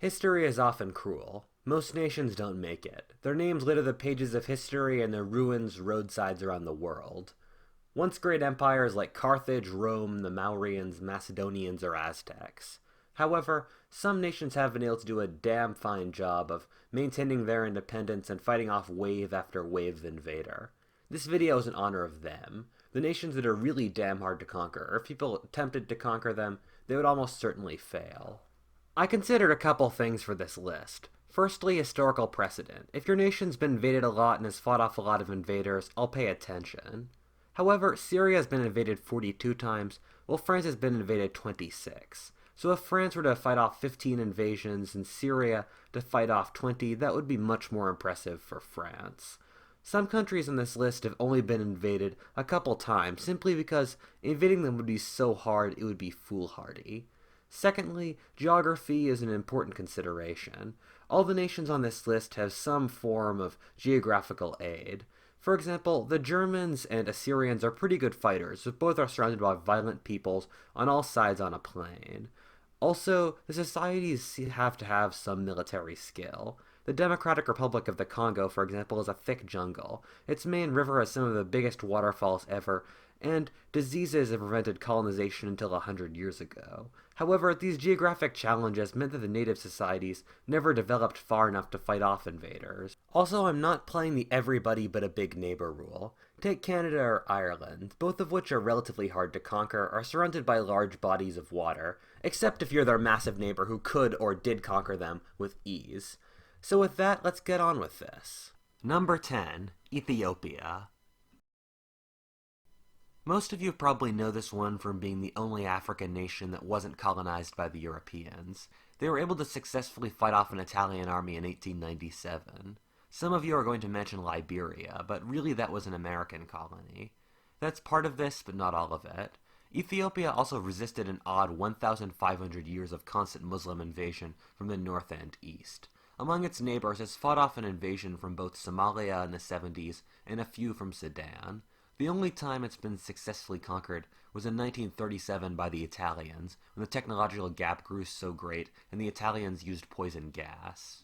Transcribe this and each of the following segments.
History is often cruel. Most nations don't make it. Their names litter the pages of history and their ruins roadsides around the world. Once great empires like Carthage, Rome, the Mauryans, Macedonians, or Aztecs. However, some nations have been able to do a damn fine job of maintaining their independence and fighting off wave after wave of invader. This video is in honor of them, the nations that are really damn hard to conquer, or if people attempted to conquer them, they would almost certainly fail. I considered a couple things for this list. Firstly, historical precedent. If your nation's been invaded a lot and has fought off a lot of invaders, I'll pay attention. However, Syria has been invaded 42 times, while France has been invaded 26. So if France were to fight off 15 invasions and Syria to fight off 20, that would be much more impressive for France. Some countries on this list have only been invaded a couple times, simply because invading them would be so hard it would be foolhardy. Secondly, geography is an important consideration. All the nations on this list have some form of geographical aid. For example, the Germans and Assyrians are pretty good fighters, but both are surrounded by violent peoples on all sides on a plain. Also, the societies have to have some military skill. The Democratic Republic of the Congo, for example, is a thick jungle. Its main river has some of the biggest waterfalls ever, and diseases have prevented colonization until 100 years ago. However, these geographic challenges meant that the native societies never developed far enough to fight off invaders. Also, I'm not playing the everybody but a big neighbor rule. Take Canada or Ireland, both of which are relatively hard to conquer, are surrounded by large bodies of water, except if you're their massive neighbor who could or did conquer them with ease. So with that, let's get on with this. Number 10, Ethiopia. Most of you probably know this one from being the only African nation that wasn't colonized by the Europeans. They were able to successfully fight off an Italian army in 1897. Some of you are going to mention Liberia, but really that was an American colony. That's part of this, but not all of it. Ethiopia also resisted an odd 1,500 years of constant Muslim invasion from the north and east. Among its neighbors, it's fought off an invasion from both Somalia in the 70s and a few from Sudan. The only time it's been successfully conquered was in 1937 by the Italians, when the technological gap grew so great and the Italians used poison gas.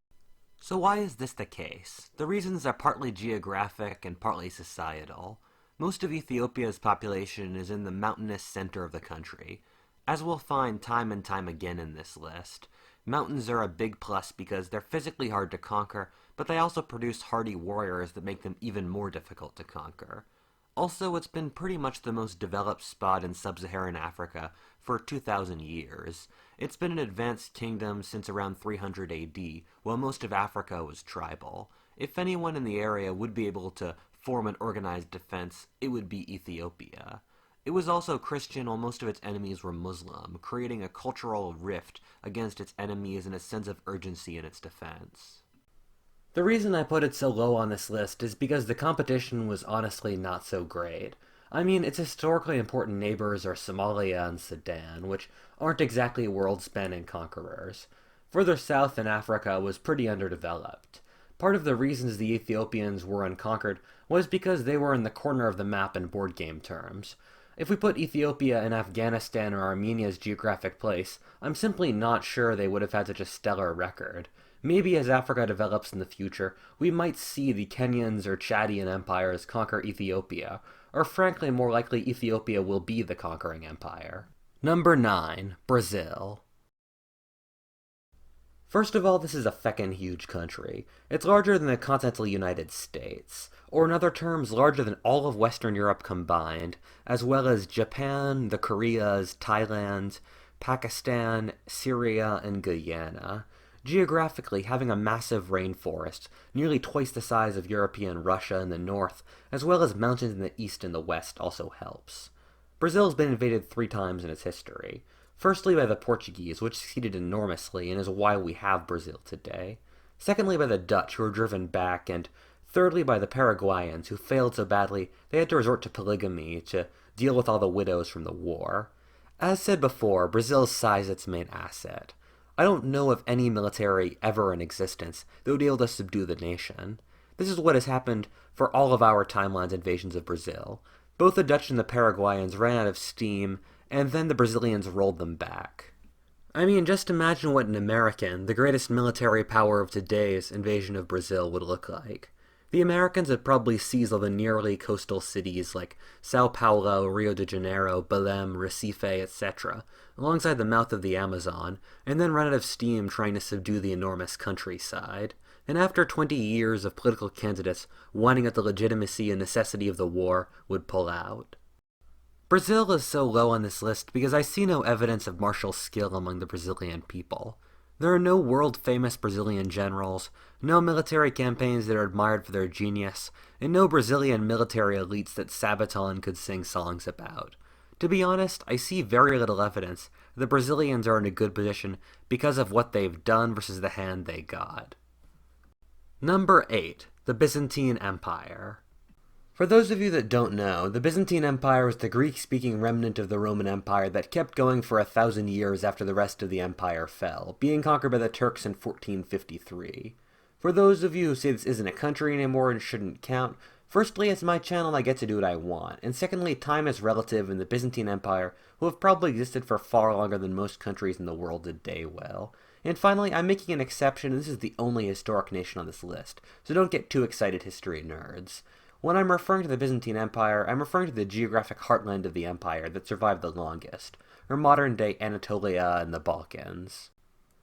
So why is this the case? The reasons are partly geographic and partly societal. Most of Ethiopia's population is in the mountainous center of the country. As we'll find time and time again in this list, mountains are a big plus because they're physically hard to conquer, but they also produce hardy warriors that make them even more difficult to conquer. Also, it's been pretty much the most developed spot in sub-Saharan Africa for 2,000 years. It's been an advanced kingdom since around 300 AD, while most of Africa was tribal. If anyone in the area would be able to form an organized defense, it would be Ethiopia. It was also Christian while most of its enemies were Muslim, creating a cultural rift against its enemies and a sense of urgency in its defense. The reason I put it so low on this list is because the competition was honestly not so great. I mean, its historically important neighbors are Somalia and Sudan, which aren't exactly world-spanning conquerors. Further south in Africa was pretty underdeveloped. Part of the reasons the Ethiopians were unconquered was because they were in the corner of the map in board game terms. If we put Ethiopia in Afghanistan or Armenia's geographic place, I'm simply not sure they would have had such a stellar record. Maybe as Africa develops in the future, we might see the Kenyans or Chadian empires conquer Ethiopia, or frankly more likely Ethiopia will be the conquering empire. Number 9, Brazil. First of all, this is a feckin' huge country. It's larger than the continental United States, or in other terms, larger than all of Western Europe combined, as well as Japan, the Koreas, Thailand, Pakistan, Syria, and Guyana. Geographically, having a massive rainforest, nearly twice the size of European Russia in the north, as well as mountains in the east and the west also helps. Brazil has been invaded 3 times in its history. Firstly by the Portuguese, which succeeded enormously and is why we have Brazil today. Secondly by the Dutch, who were driven back, and thirdly by the Paraguayans, who failed so badly they had to resort to polygamy to deal with all the widows from the war. As said before, Brazil's size is its main asset. I don't know of any military ever in existence that would be able to subdue the nation. This is what has happened for all of our timeline's invasions of Brazil. Both the Dutch and the Paraguayans ran out of steam, and then the Brazilians rolled them back. I mean, just imagine what an American, the greatest military power of today's invasion of Brazil would look like. The Americans would probably seize all the nearly coastal cities like Sao Paulo, Rio de Janeiro, Belém, Recife, etc., alongside the mouth of the Amazon, and then run out of steam trying to subdue the enormous countryside. And after 20 years of political candidates whining at the legitimacy and necessity of the war, would pull out. Brazil is so low on this list because I see no evidence of martial skill among the Brazilian people. There are no world-famous Brazilian generals, no military campaigns that are admired for their genius, and no Brazilian military elites that Sabaton could sing songs about. To be honest, I see very little evidence that the Brazilians are in a good position because of what they've done versus the hand they got. Number 8. The Byzantine Empire. For those of you that don't know, the Byzantine Empire was the Greek-speaking remnant of the Roman Empire that kept going for 1,000 years after the rest of the empire fell, being conquered by the Turks in 1453. For those of you who say this isn't a country anymore and shouldn't count, firstly, it's my channel and I get to do what I want, and secondly, time is relative and the Byzantine Empire will have probably existed for far longer than most countries in the world today will. And finally, I'm making an exception, and this is the only historic nation on this list, so don't get too excited, history nerds. When I'm referring to the Byzantine Empire, I'm referring to the geographic heartland of the empire that survived the longest, or modern-day Anatolia and the Balkans.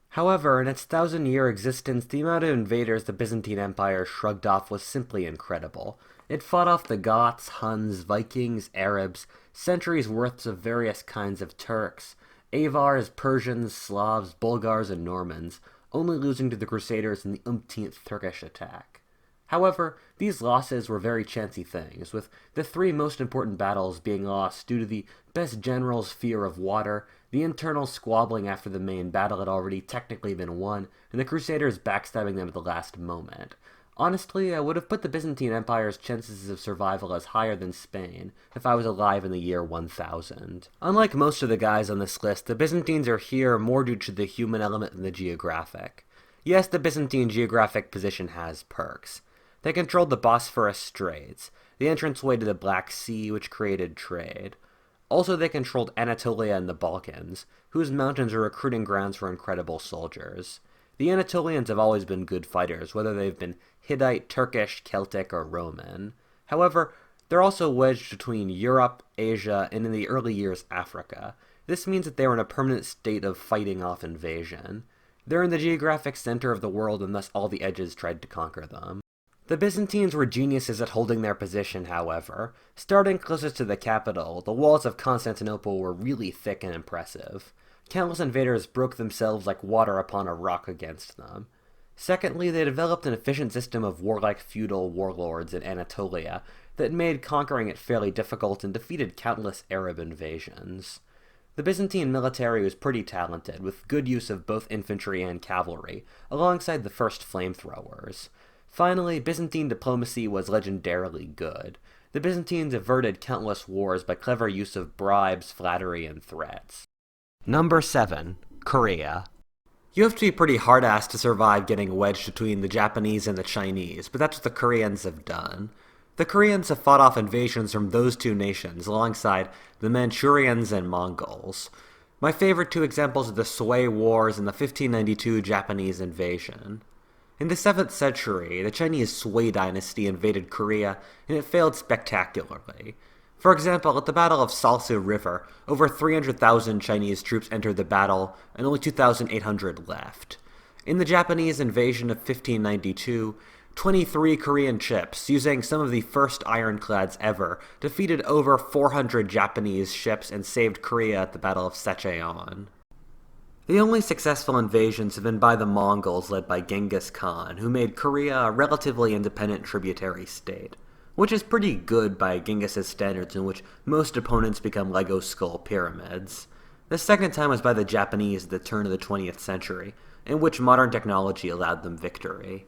However, in its 1,000-year existence, the amount of invaders the Byzantine Empire shrugged off was simply incredible. It fought off the Goths, Huns, Vikings, Arabs, centuries' worths of various kinds of Turks, Avars, Persians, Slavs, Bulgars, and Normans, only losing to the Crusaders in the umpteenth Turkish attack. However, these losses were very chancy things, with the 3 most important battles being lost due to the best general's fear of water, the internal squabbling after the main battle had already technically been won, and the Crusaders backstabbing them at the last moment. Honestly, I would have put the Byzantine Empire's chances of survival as higher than Spain if I was alive in the year 1000. Unlike most of the guys on this list, the Byzantines are here more due to the human element than the geographic. Yes, the Byzantine geographic position has perks. They controlled the Bosphorus Straits, the entranceway to the Black Sea, which created trade. Also, they controlled Anatolia and the Balkans, whose mountains are recruiting grounds for incredible soldiers. The Anatolians have always been good fighters, whether they've been Hittite, Turkish, Celtic, or Roman. However, they're also wedged between Europe, Asia, and in the early years Africa. This means that they were in a permanent state of fighting off invasion. They're in the geographic center of the world, and thus all the edges tried to conquer them. The Byzantines were geniuses at holding their position, however. Starting closest to the capital, the walls of Constantinople were really thick and impressive. Countless invaders broke themselves like water upon a rock against them. Secondly, they developed an efficient system of warlike feudal warlords in Anatolia that made conquering it fairly difficult and defeated countless Arab invasions. The Byzantine military was pretty talented, with good use of both infantry and cavalry, alongside the first flamethrowers. Finally, Byzantine diplomacy was legendarily good. The Byzantines averted countless wars by clever use of bribes, flattery, and threats. Number 7. Korea. You have to be pretty hard-assed to survive getting wedged between the Japanese and the Chinese, but that's what the Koreans have done. The Koreans have fought off invasions from those 2 nations, alongside the Manchurians and Mongols. My favorite 2 examples are the Sui Wars and the 1592 Japanese invasion. In the 7th century, the Chinese Sui dynasty invaded Korea, and it failed spectacularly. For example, at the Battle of Salsu River, over 300,000 Chinese troops entered the battle, and only 2,800 left. In the Japanese invasion of 1592, 23 Korean ships, using some of the first ironclads ever, defeated over 400 Japanese ships and saved Korea at the Battle of Secheon. The only successful invasions have been by the Mongols led by Genghis Khan, who made Korea a relatively independent tributary state, which is pretty good by Genghis's standards, in which most opponents become Lego skull pyramids. The second time was by the Japanese at the turn of the 20th century, in which modern technology allowed them victory.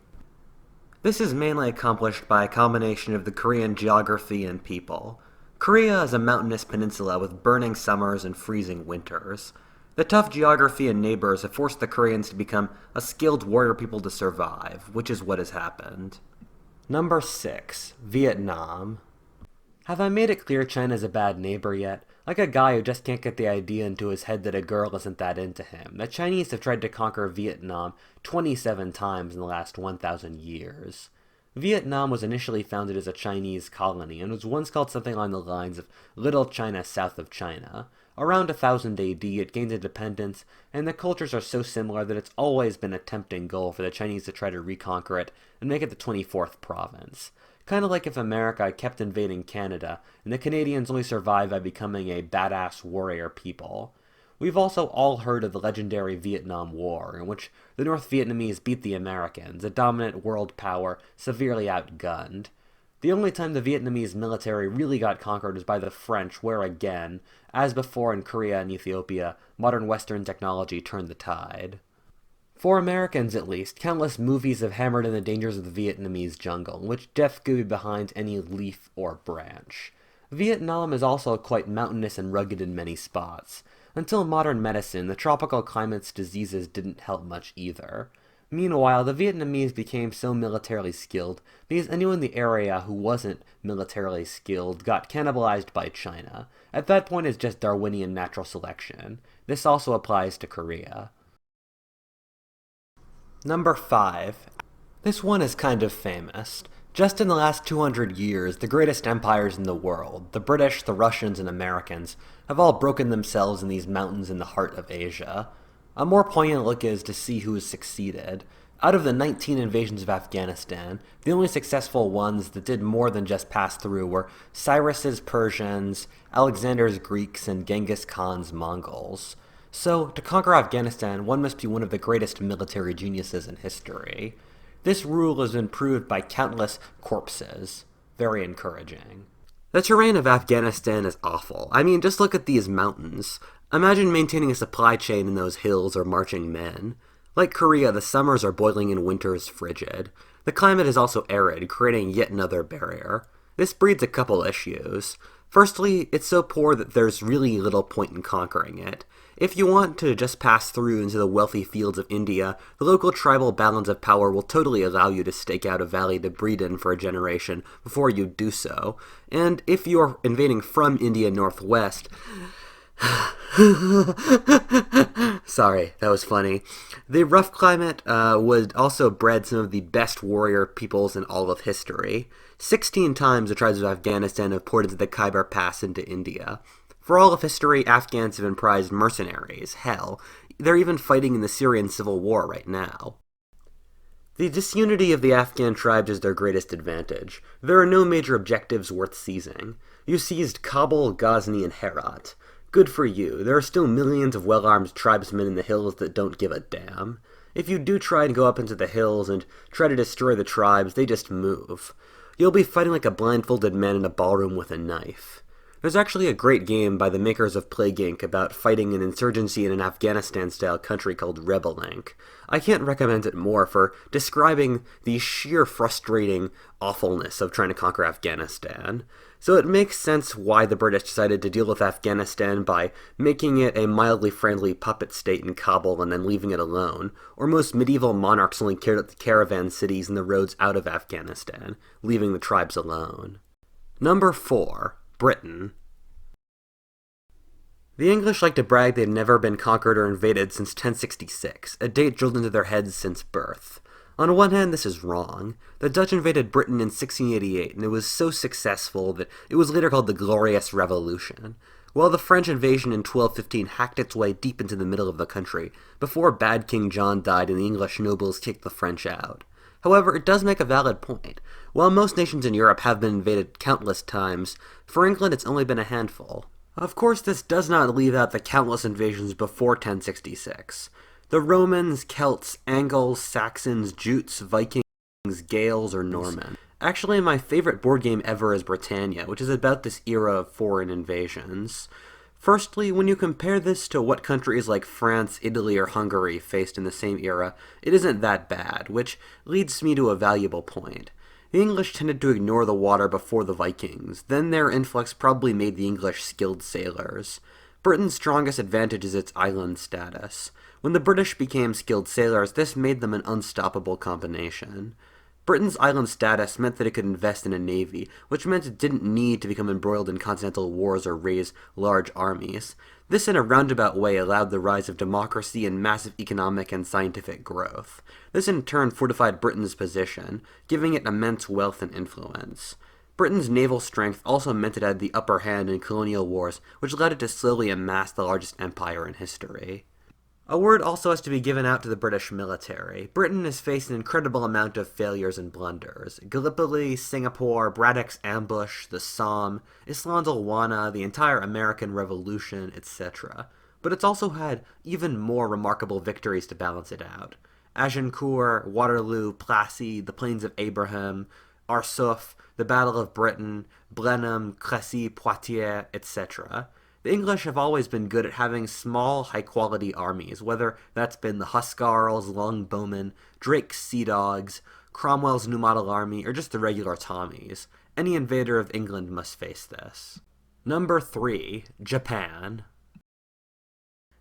This is mainly accomplished by a combination of the Korean geography and people. Korea is a mountainous peninsula with burning summers and freezing winters. The tough geography and neighbors have forced the Koreans to become a skilled warrior people to survive, which is what has happened. Number 6. Vietnam. Have I made it clear China is a bad neighbor yet? Like a guy who just can't get the idea into his head that a girl isn't that into him. The Chinese have tried to conquer Vietnam 27 times in the last 1,000 years. Vietnam was initially founded as a Chinese colony and was once called something along the lines of Little China south of China. Around 1000 AD, it gained independence, and the cultures are so similar that it's always been a tempting goal for the Chinese to try to reconquer it and make it the 24th province. Kind of like if America kept invading Canada, and the Canadians only survived by becoming a badass warrior people. We've also all heard of the legendary Vietnam War, in which the North Vietnamese beat the Americans, a dominant world power severely outgunned. The only time the Vietnamese military really got conquered was by the French, where again, as before in Korea and Ethiopia, modern Western technology turned the tide. For Americans, at least, countless movies have hammered in the dangers of the Vietnamese jungle, in which death could be behind any leaf or branch. Vietnam is also quite mountainous and rugged in many spots. Until modern medicine, the tropical climate's diseases didn't help much either. Meanwhile, the Vietnamese became so militarily skilled because anyone in the area who wasn't militarily skilled got cannibalized by China. At that point, it's just Darwinian natural selection. This also applies to Korea. Number 5. This one is kind of famous. Just in the last 200 years, the greatest empires in the world, the British, the Russians, and Americans, have all broken themselves in these mountains in the heart of Asia. A more poignant look is to see who has succeeded. Out of the 19 invasions of Afghanistan, the only successful ones that did more than just pass through were Cyrus's Persians, Alexander's Greeks, and Genghis Khan's Mongols. So, to conquer Afghanistan, one must be one of the greatest military geniuses in history. This rule has been proved by countless corpses. Very encouraging. The terrain of Afghanistan is awful. I mean, just look at these mountains. Imagine maintaining a supply chain in those hills or marching men. Like Korea, the summers are boiling and winters frigid. The climate is also arid, creating yet another barrier. This breeds a couple issues. Firstly, it's so poor that there's really little point in conquering it. If you want to just pass through into the wealthy fields of India, the local tribal balance of power will totally allow you to stake out a valley to breed in for a generation before you do so. And if you're invading from India northwest... Sorry, that was funny. The rough climate would also bred some of the best warrior peoples in all of history. 16 times the tribes of Afghanistan have poured into the Khyber Pass into India. For all of history, Afghans have been prized mercenaries. Hell, they're even fighting in the Syrian civil war right now. The disunity of the Afghan tribes is their greatest advantage. There are no major objectives worth seizing. You seized Kabul, Ghazni, and Herat. Good for you. There are still millions of well-armed tribesmen in the hills that don't give a damn. If you do try and go up into the hills and try to destroy the tribes, they just move. You'll be fighting like a blindfolded man in a ballroom with a knife. There's actually a great game by the makers of Plague Inc. about fighting an insurgency in an Afghanistan-style country called Rebel Inc. I can't recommend it more for describing the sheer frustrating awfulness of trying to conquer Afghanistan. So it makes sense why the British decided to deal with Afghanistan by making it a mildly friendly puppet state in Kabul and then leaving it alone, or most medieval monarchs only cared about the caravan cities and the roads out of Afghanistan, leaving the tribes alone. Number 4. Britain. The English like to brag they've never been conquered or invaded since 1066, a date drilled into their heads since birth. On one hand, this is wrong. The Dutch invaded Britain in 1688, and it was so successful that it was later called the Glorious Revolution, while the French invasion in 1215 hacked its way deep into the middle of the country, before bad King John died and the English nobles kicked the French out. However, it does make a valid point. While most nations in Europe have been invaded countless times, for England it's only been a handful. Of course, this does not leave out the countless invasions before 1066. The Romans, Celts, Angles, Saxons, Jutes, Vikings, Gales, or Norman. Actually, my favorite board game ever is Britannia, which is about this era of foreign invasions. Firstly, when you compare this to what countries like France, Italy, or Hungary faced in the same era, it isn't that bad, which leads me to a valuable point. The English tended to ignore the water before the Vikings, then their influx probably made the English skilled sailors. Britain's strongest advantage is its island status. When the British became skilled sailors, this made them an unstoppable combination. Britain's island status meant that it could invest in a navy, which meant it didn't need to become embroiled in continental wars or raise large armies. This in a roundabout way allowed the rise of democracy and massive economic and scientific growth. This in turn fortified Britain's position, giving it immense wealth and influence. Britain's naval strength also meant it had the upper hand in colonial wars, which led it to slowly amass the largest empire in history. A word also has to be given out to the British military. Britain has faced an incredible amount of failures and blunders. Gallipoli, Singapore, Braddock's ambush, the Somme, Island Wana, the entire American Revolution, etc. But it's also had even more remarkable victories to balance it out. Agincourt, Waterloo, Plassey, the Plains of Abraham, Arsuf, the Battle of Britain, Blenheim, Crécy, Poitiers, etc. The English have always been good at having small, high-quality armies, whether that's been the Huscarls, Longbowmen, Drake's Sea Dogs, Cromwell's New Model Army, or just the regular Tommies. Any invader of England must face this. Number 3. Japan.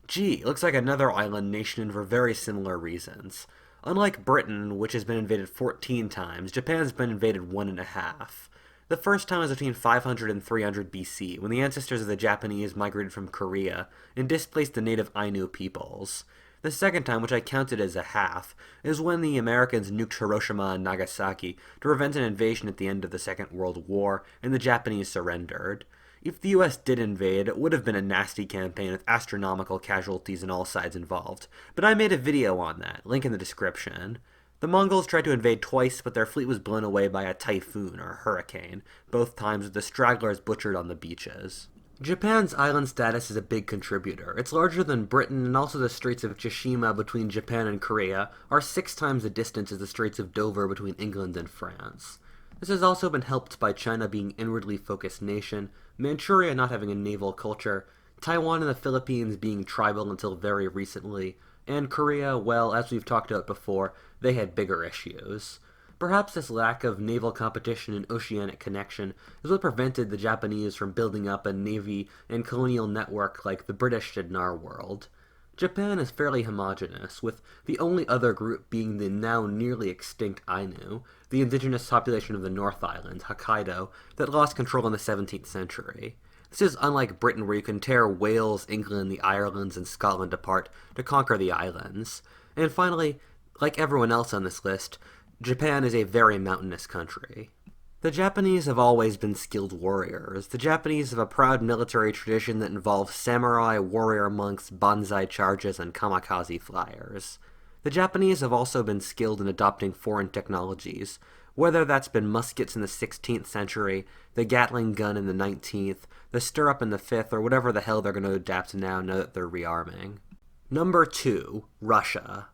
Gee, looks like another island nation for very similar reasons. Unlike Britain, which has been invaded 14 times, Japan's been invaded 1.5. The first time was between 500 and 300 BC, when the ancestors of the Japanese migrated from Korea and displaced the native Ainu peoples. The second time, which I counted as a half, is when the Americans nuked Hiroshima and Nagasaki to prevent an invasion at the end of the Second World War, and the Japanese surrendered. If the US did invade, it would have been a nasty campaign with astronomical casualties on all sides involved, but I made a video on that, link in the description. The Mongols tried to invade twice, but their fleet was blown away by a typhoon or hurricane, both times with the stragglers butchered on the beaches. Japan's island status is a big contributor. It's larger than Britain, and also the Straits of Tsushima between Japan and Korea are 6 times the distance as the Straits of Dover between England and France. This has also been helped by China being an inwardly focused nation, Manchuria not having a naval culture, Taiwan and the Philippines being tribal until very recently, and Korea, well, as we've talked about before, they had bigger issues. Perhaps this lack of naval competition and oceanic connection is what prevented the Japanese from building up a navy and colonial network like the British did in our world. Japan is fairly homogeneous, with the only other group being the now nearly extinct Ainu, the indigenous population of the North Island, Hokkaido, that lost control in the 17th century. This is unlike Britain, where you can tear Wales, England, the Irelands, and Scotland apart to conquer the islands. And finally, like everyone else on this list, Japan is a very mountainous country. The Japanese have always been skilled warriors. The Japanese have a proud military tradition that involves samurai, warrior monks, banzai charges, and kamikaze flyers. The Japanese have also been skilled in adopting foreign technologies, whether that's been muskets in the 16th century, the Gatling gun in the 19th, the stirrup in the 5th, or whatever the hell they're going to adapt now that they're rearming. Number 2. Russia.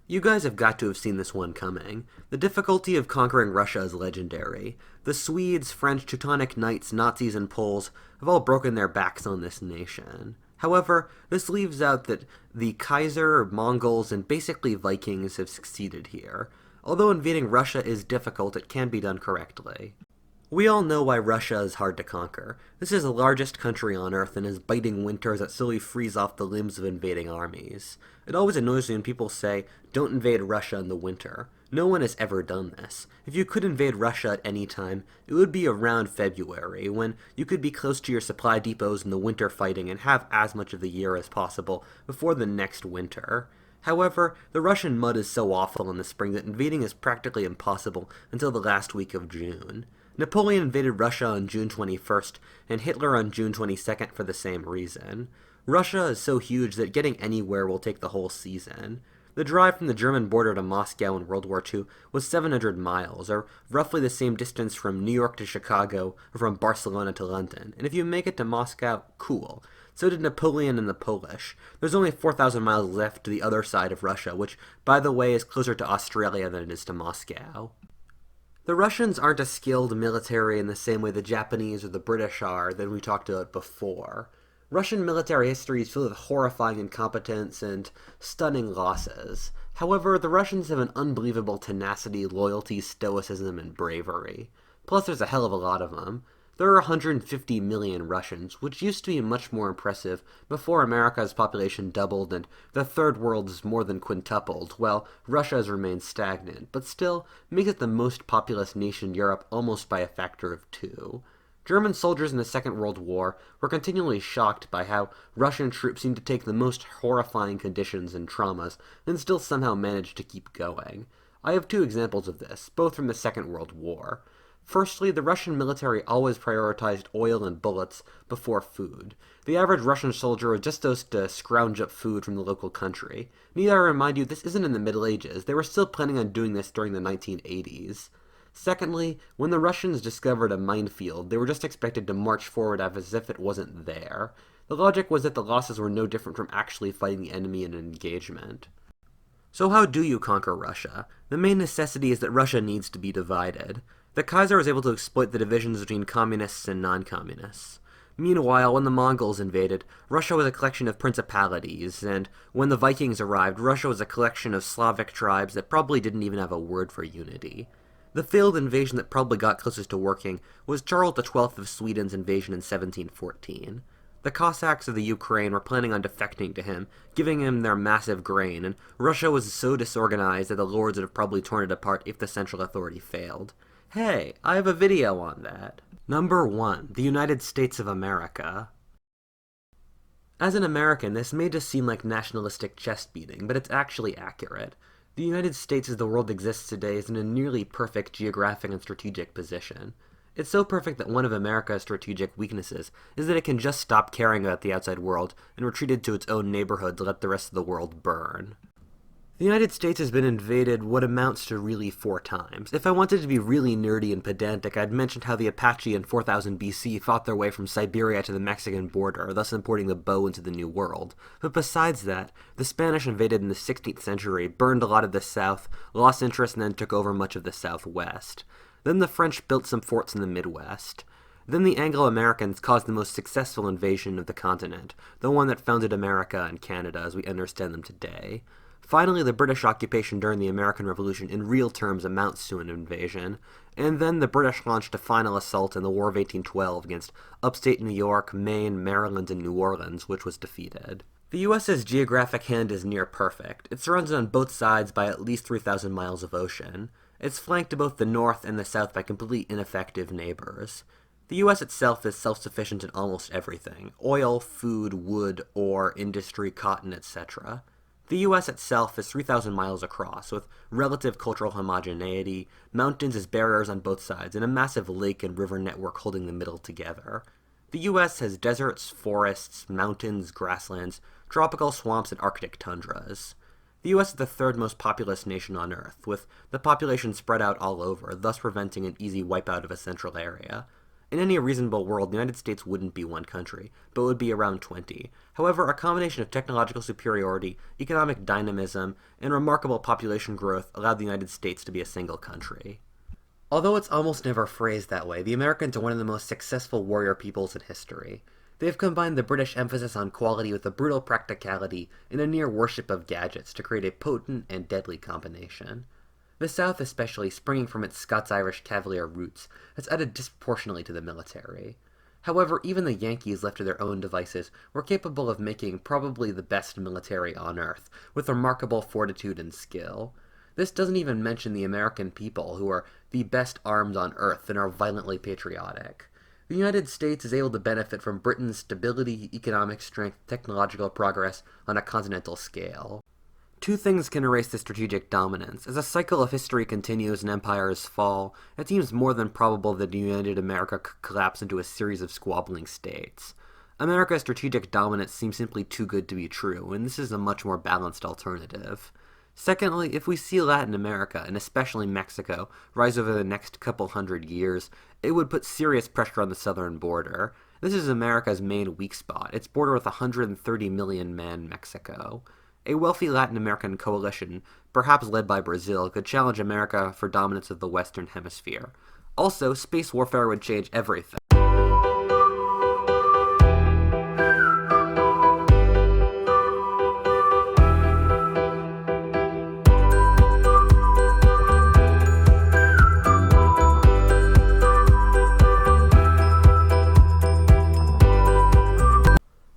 You guys have got to have seen this one coming. The difficulty of conquering Russia is legendary. The Swedes, French, Teutonic Knights, Nazis, and Poles have all broken their backs on this nation. However, this leaves out that the Kaiser, Mongols, and basically Vikings have succeeded here. Although invading Russia is difficult, it can be done correctly. We all know why Russia is hard to conquer. This is the largest country on Earth and has biting winters that slowly freeze off the limbs of invading armies. It always annoys me when people say, don't invade Russia in the winter. No one has ever done this. If you could invade Russia at any time, it would be around February, when you could be close to your supply depots in the winter fighting and have as much of the year as possible before the next winter. However, the Russian mud is so awful in the spring that invading is practically impossible until the last week of June. Napoleon invaded Russia on June 21st, and Hitler on June 22nd for the same reason. Russia is so huge that getting anywhere will take the whole season. The drive from the German border to Moscow in World War II was 700 miles, or roughly the same distance from New York to Chicago, or from Barcelona to London. And if you make it to Moscow, cool. So did Napoleon and the Polish. There's only 4,000 miles left to the other side of Russia, which, by the way, is closer to Australia than it is to Moscow. The Russians aren't a skilled military in the same way the Japanese or the British are than we talked about before. Russian military history is filled with horrifying incompetence and stunning losses. However, the Russians have an unbelievable tenacity, loyalty, stoicism, and bravery. Plus, there's a hell of a lot of them. There are 150 million Russians, which used to be much more impressive before America's population doubled and the Third World's more than quintupled, while Russia has remained stagnant, but still makes it the most populous nation in Europe almost by a factor of 2. German soldiers in the Second World War were continually shocked by how Russian troops seemed to take the most horrifying conditions and traumas and still somehow managed to keep going. I have 2 examples of this, both from the Second World War. Firstly, the Russian military always prioritized oil and bullets before food. The average Russian soldier was just supposed to scrounge up food from the local country. Need I remind you, this isn't in the Middle Ages. They were still planning on doing this during the 1980s. Secondly, when the Russians discovered a minefield, they were just expected to march forward as if it wasn't there. The logic was that the losses were no different from actually fighting the enemy in an engagement. So how do you conquer Russia? The main necessity is that Russia needs to be divided. The Kaiser was able to exploit the divisions between communists and non-communists. Meanwhile, when the Mongols invaded, Russia was a collection of principalities, and when the Vikings arrived, Russia was a collection of Slavic tribes that probably didn't even have a word for unity. The failed invasion that probably got closest to working was Charles XII of Sweden's invasion in 1714. The Cossacks of the Ukraine were planning on defecting to him, giving him their massive grain, and Russia was so disorganized that the lords would have probably torn it apart if the central authority failed. Hey, I have a video on that. Number 1. The United States of America. As an American, this may just seem like nationalistic chest beating, but it's actually accurate. The United States as the world exists today is in a nearly perfect geographic and strategic position. It's so perfect that one of America's strategic weaknesses is that it can just stop caring about the outside world and retreat into its own neighborhood to let the rest of the world burn. The United States has been invaded what amounts to really 4 times. If I wanted to be really nerdy and pedantic, I'd mention how the Apache in 4000 BC fought their way from Siberia to the Mexican border, thus importing the bow into the New World. But besides that, the Spanish invaded in the 16th century, burned a lot of the South, lost interest, and then took over much of the Southwest. Then the French built some forts in the Midwest. Then the Anglo-Americans caused the most successful invasion of the continent, the one that founded America and Canada as we understand them today. Finally, the British occupation during the American Revolution in real terms amounts to an invasion, and then the British launched a final assault in the War of 1812 against upstate New York, Maine, Maryland, and New Orleans, which was defeated. The U.S.'s geographic hand is near perfect. It's surrounded on both sides by at least 3,000 miles of ocean. It's flanked to both the north and the south by completely ineffective neighbors. The U.S. itself is self-sufficient in almost everything: oil, food, wood, ore, industry, cotton, etc. The U.S. itself is 3,000 miles across, with relative cultural homogeneity, mountains as barriers on both sides, and a massive lake and river network holding the middle together. The U.S. has deserts, forests, mountains, grasslands, tropical swamps, and Arctic tundras. The U.S. is the 3rd most populous nation on Earth, with the population spread out all over, thus preventing an easy wipeout of a central area. In any reasonable world, the United States wouldn't be one country, but would be around 20. However, a combination of technological superiority, economic dynamism, and remarkable population growth allowed the United States to be a single country. Although it's almost never phrased that way, the Americans are one of the most successful warrior peoples in history. They have combined the British emphasis on quality with a brutal practicality and a near worship of gadgets to create a potent and deadly combination. The South especially, springing from its Scots-Irish Cavalier roots, has added disproportionately to the military. However, even the Yankees, left to their own devices, were capable of making probably the best military on Earth, with remarkable fortitude and skill. This doesn't even mention the American people, who are the best armed on Earth and are violently patriotic. The United States is able to benefit from Britain's stability, economic strength, technological progress on a continental scale. 2 things can erase this strategic dominance. As a cycle of history continues and empires fall, it seems more than probable that United America could collapse into a series of squabbling states. America's strategic dominance seems simply too good to be true, and this is a much more balanced alternative. Secondly, if we see Latin America, and especially Mexico, rise over the next couple hundred years, it would put serious pressure on the southern border. This is America's main weak spot, its border with 130 million man Mexico. A wealthy Latin American coalition, perhaps led by Brazil, could challenge America for dominance of the Western Hemisphere. Also, space warfare would change everything.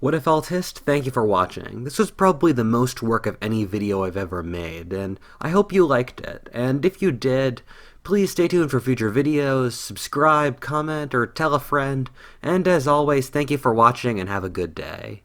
What if Altist? Thank you for watching. This was probably the most work of any video I've ever made, and I hope you liked it. And if you did, please stay tuned for future videos, subscribe, comment, or tell a friend. And as always, thank you for watching and have a good day.